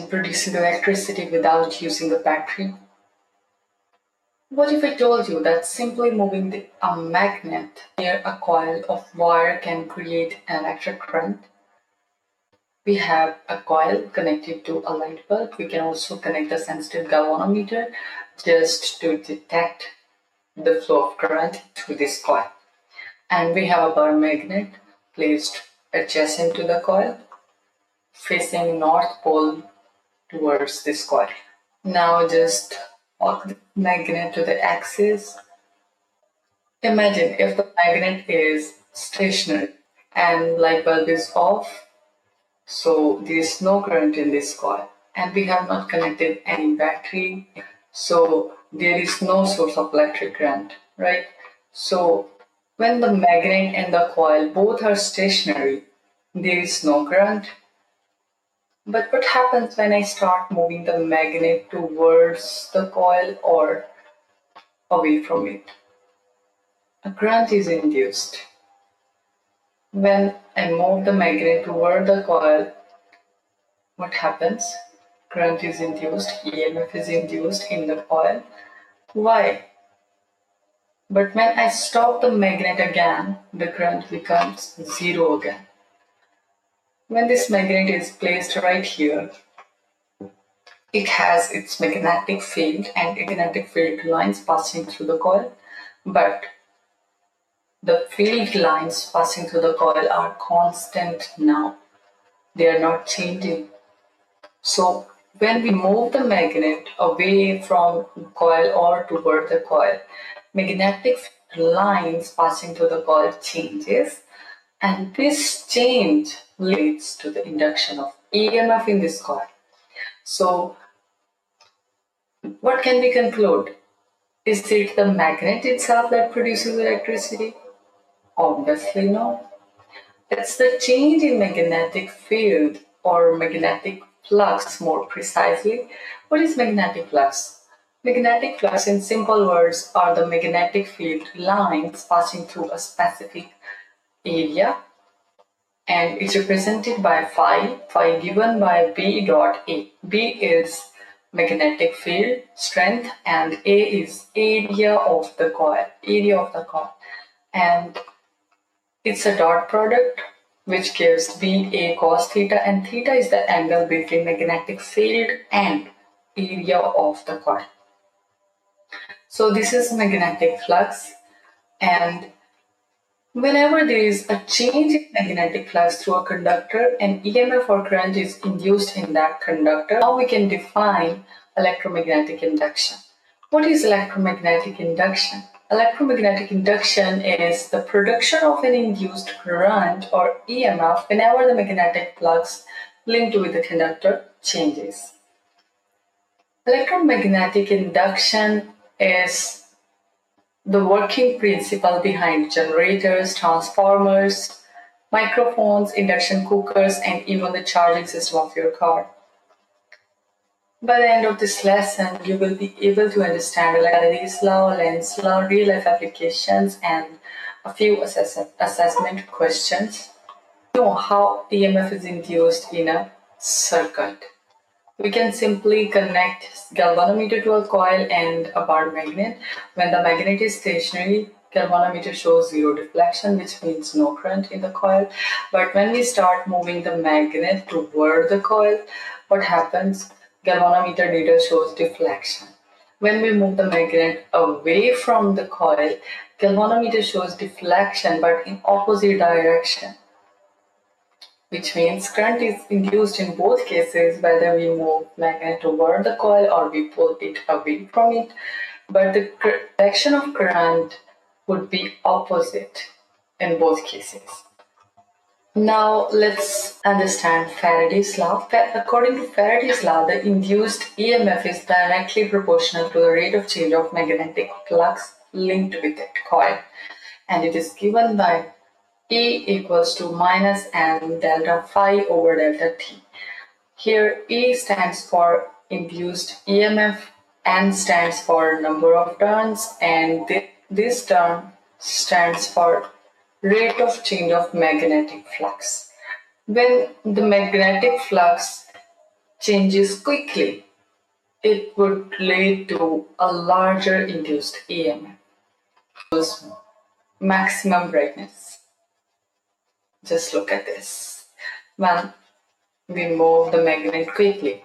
producing electricity without using the battery? What if I told you that simply moving a magnet near a coil of wire can create an electric current? We have a coil connected to a light bulb. We can also connect a sensitive galvanometer just to detect the flow of current through this coil. And we have a bar magnet placed adjacent to the coil, facing north pole towards this coil. Now just walk the magnet to the axis. Imagine if the magnet is stationary and light bulb is off, so there is no current in this coil, and we have not connected any battery, so there is no source of electric current, right? So when the magnet and the coil both are stationary, there is no current. But what happens when I start moving the magnet towards the coil or away from it? A current is induced. When I move the magnet toward the coil, what happens? Current is induced, EMF is induced in the coil. Why? But when I stop the magnet again, the current becomes zero again. When this magnet is placed right here, it has its magnetic field and magnetic field lines passing through the coil, but the field lines passing through the coil are constant now. They are not changing. So when we move the magnet away from the coil or toward the coil, magnetic lines passing through the coil changes, and this change leads to the induction of EMF in this coil. So what can we conclude? Is it the magnet itself that produces electricity? Obviously no. It's the change in magnetic field or magnetic flux more precisely. What is magnetic flux? Magnetic flux in simple words are the magnetic field lines passing through a specific area, and it's represented by phi given by B dot A. B is magnetic field strength and A is area of the coil, and it's a dot product which gives B A cos theta, and theta is the angle between magnetic field and area of the coil. So this is magnetic flux, and whenever there is a change in magnetic flux through a conductor, an EMF or current is induced in that conductor. Now we can define electromagnetic induction. What is electromagnetic induction? Electromagnetic induction is the production of an induced current or EMF whenever the magnetic flux linked with the conductor changes. Electromagnetic induction is the working principle behind generators, transformers, microphones, induction cookers, and even the charging system of your car. By the end of this lesson, you will be able to understand Faraday's law, Lenz law, real-life applications, and a few assessment questions. Know how EMF is induced in a circuit. We can simply connect galvanometer to a coil and a bar magnet. When the magnet is stationary, galvanometer shows zero deflection, which means no current in the coil. But when we start moving the magnet toward the coil, what happens? Galvanometer data shows deflection. When we move the magnet away from the coil, galvanometer shows deflection but in opposite direction, which means current is induced in both cases, whether we move magnet toward the coil or we pull it away from it, but the direction of current would be opposite in both cases. Now let's understand Faraday's law. According to Faraday's law, the induced EMF is directly proportional to the rate of change of magnetic flux linked with that coil, and it is given by E equals to minus M delta phi over delta T. Here E stands for induced EMF, N stands for number of turns, and this term stands for rate of change of magnetic flux. When the magnetic flux changes quickly, it would lead to a larger induced EMF. Maximum brightness. Just look at this. When we move the magnet quickly,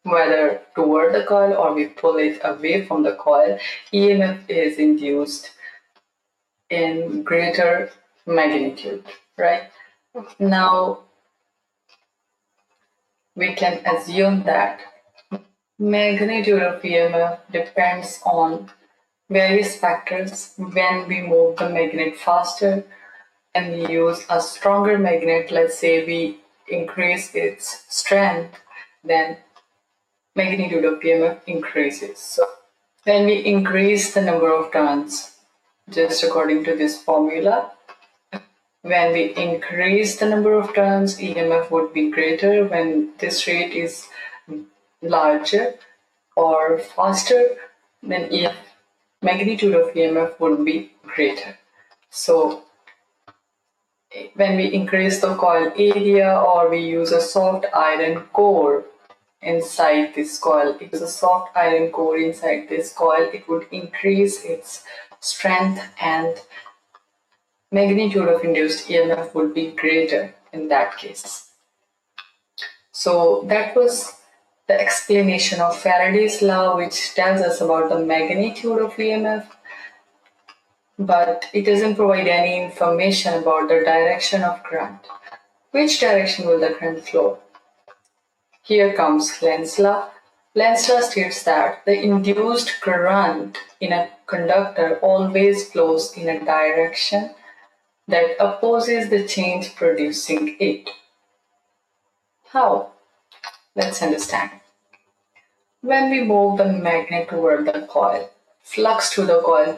whether toward the coil or we pull it away from the coil, EMF is induced in greater magnitude, right? Now, we can assume that magnitude of EMF depends on various factors. When we move the magnet faster and we use a stronger magnet, let's say we increase its strength, then magnitude of EMF increases. So when we increase the number of turns, just according to this formula, when we increase the number of turns, EMF would be greater. When this rate is larger or faster, then magnitude of EMF would be greater. So when we increase the coil area or we use a soft iron core inside this coil, if it's a soft iron core inside this coil, it would increase its strength and magnitude of induced EMF would be greater in that case. So that was the explanation of Faraday's law, which tells us about the magnitude of EMF, but it doesn't provide any information about the direction of current. Which direction will the current flow? Here comes Lenz Law. Lenz Law states that the induced current in a conductor always flows in a direction that opposes the change producing it. How? Let's understand. When we move the magnet toward the coil, flux through the coil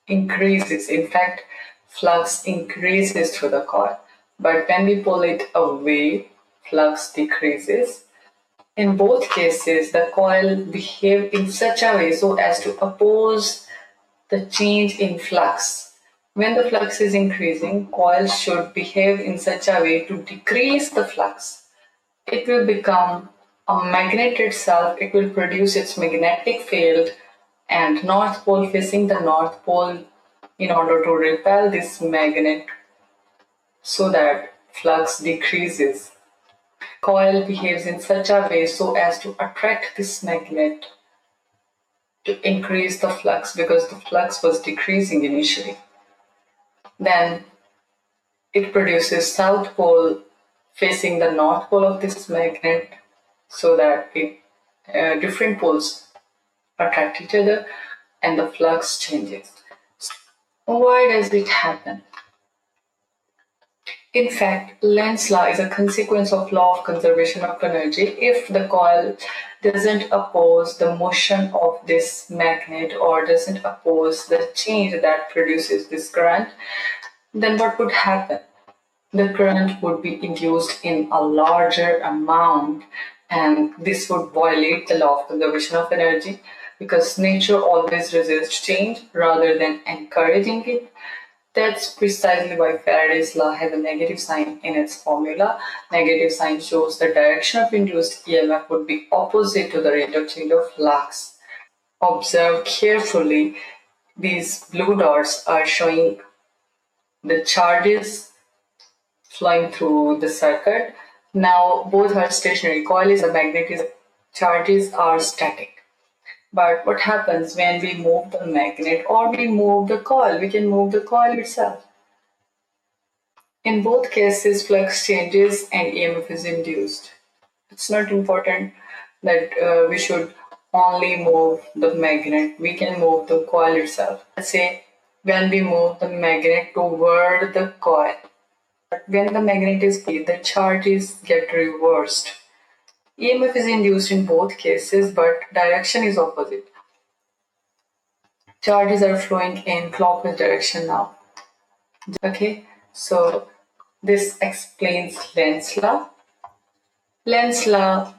increases. In fact, flux increases through the coil. But when we pull it away, flux decreases. In both cases, the coil behaves in such a way so as to oppose the change in flux. When the flux is increasing, coil should behave in such a way to decrease the flux. It will become a magnet itself. It will produce its magnetic field and north pole facing the north pole in order to repel this magnet so that flux decreases. Coil behaves in such a way so as to attract this magnet to increase the flux because the flux was decreasing initially. Then it produces south pole facing the north pole of this magnet so that different poles attract each other and the flux changes. Why does it happen? In fact, Lenz law is a consequence of law of conservation of energy. If the coil doesn't oppose the motion of this magnet or doesn't oppose the change that produces this current, then what would happen? The current would be induced in a larger amount, and this would violate the law of conservation of energy because nature always resists change rather than encouraging it. That's precisely why Faraday's law has a negative sign in its formula. Negative sign shows the direction of induced EMF would be opposite to the rate of change of flux. Observe carefully, these blue dots are showing the charges flowing through the circuit. Now both are stationary. Coil is a magnet, charges are static. But what happens when we move the magnet or we move the coil? We can move the coil itself. In both cases, flux changes and EMF is induced. It's not important that we should only move the magnet. We can move the coil itself. Let's say when we move the magnet toward the coil, when the magnet is placed, the charges get reversed. EMF is induced in both cases, but direction is opposite. Charges are flowing in clockwise direction now. Okay, so this explains Lenz law. Lenz law,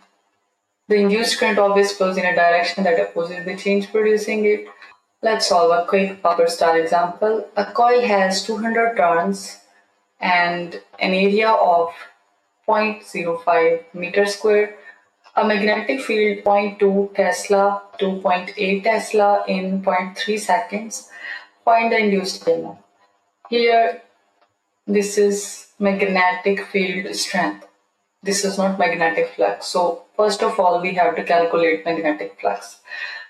the induced current always flows in a direction that opposes the change producing it. Let's solve a quick power star example. A coil has 200 turns and an area of 0.05 meter square. A magnetic field 0.2 Tesla to 0.8 Tesla in 0.3 seconds. Find the induced EMF. Here, this is magnetic field strength. This is not magnetic flux. So first of all, we have to calculate magnetic flux.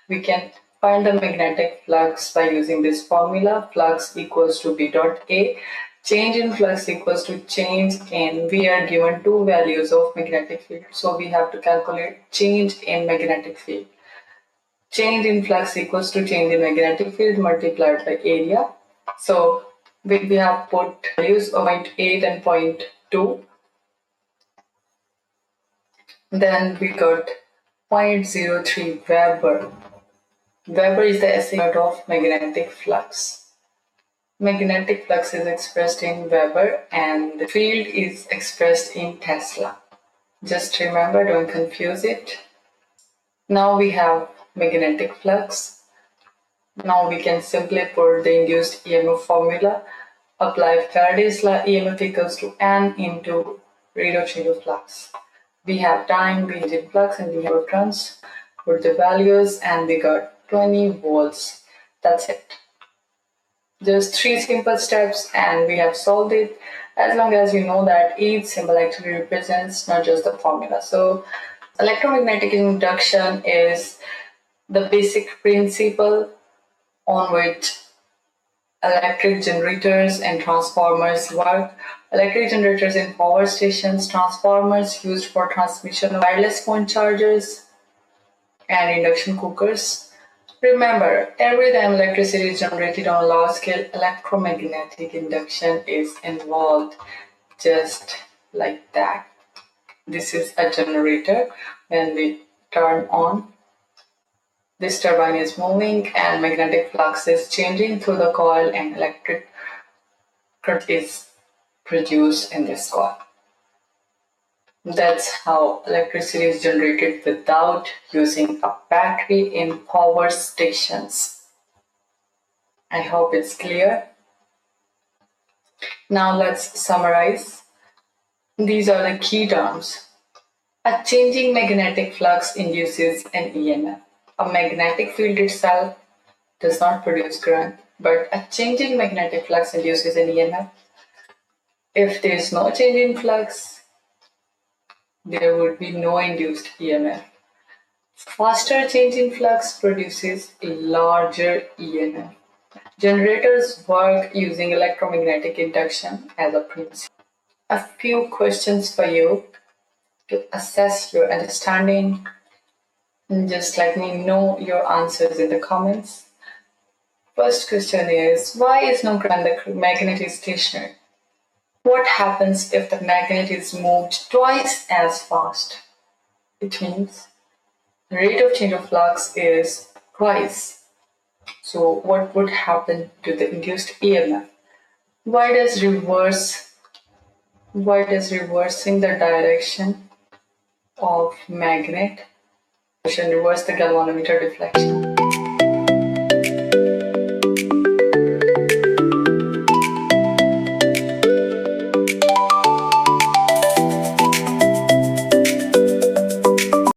We can find the magnetic flux by using this formula. Flux equals to B dot A. Change in flux equals to change in, we are given two values of magnetic field. So we have to calculate change in magnetic field. Change in flux equals to change in magnetic field multiplied by area. So we have put values of 0.8 and 0.2. Then we got 0.03 Weber. Weber is the SI unit of magnetic flux. Magnetic flux is expressed in Weber and the field is expressed in Tesla. Just remember, don't confuse it. Now we have magnetic flux. Now we can simply put the induced EMF formula. Apply Faraday's law, EMF equals to N into rate of change of flux. We have time, we have flux, and we have electrons. Put the values and we got 20 volts. That's it. Just 3 simple steps and we have solved it, as long as you know that each symbol actually represents not just the formula. So electromagnetic induction is the basic principle on which electric generators and transformers work. Electric generators in power stations, transformers used for transmission of wireless phone chargers, and induction cookers. Remember, every time electricity is generated on a large scale, electromagnetic induction is involved, just like that. This is a generator. When we turn on, this turbine is moving and magnetic flux is changing through the coil and electric current is produced in this coil. That's how electricity is generated without using a battery in power stations. I hope it's clear. Now let's summarize. These are the key terms. A changing magnetic flux induces an EMF. A magnetic field itself does not produce current, but a changing magnetic flux induces an EMF. If there is no change in flux, there would be no induced EMF. Faster change in flux produces a larger EMF. Generators work using electromagnetic induction as a principle. A few questions for you to assess your understanding. Just let me know your answers in the comments. First question is, why is no current when the magnet is stationary? What happens if the magnet is moved twice as fast? It means the rate of change of flux is twice. So what would happen to the induced EMF? Why does reversing the direction of magnet reverse the galvanometer deflection?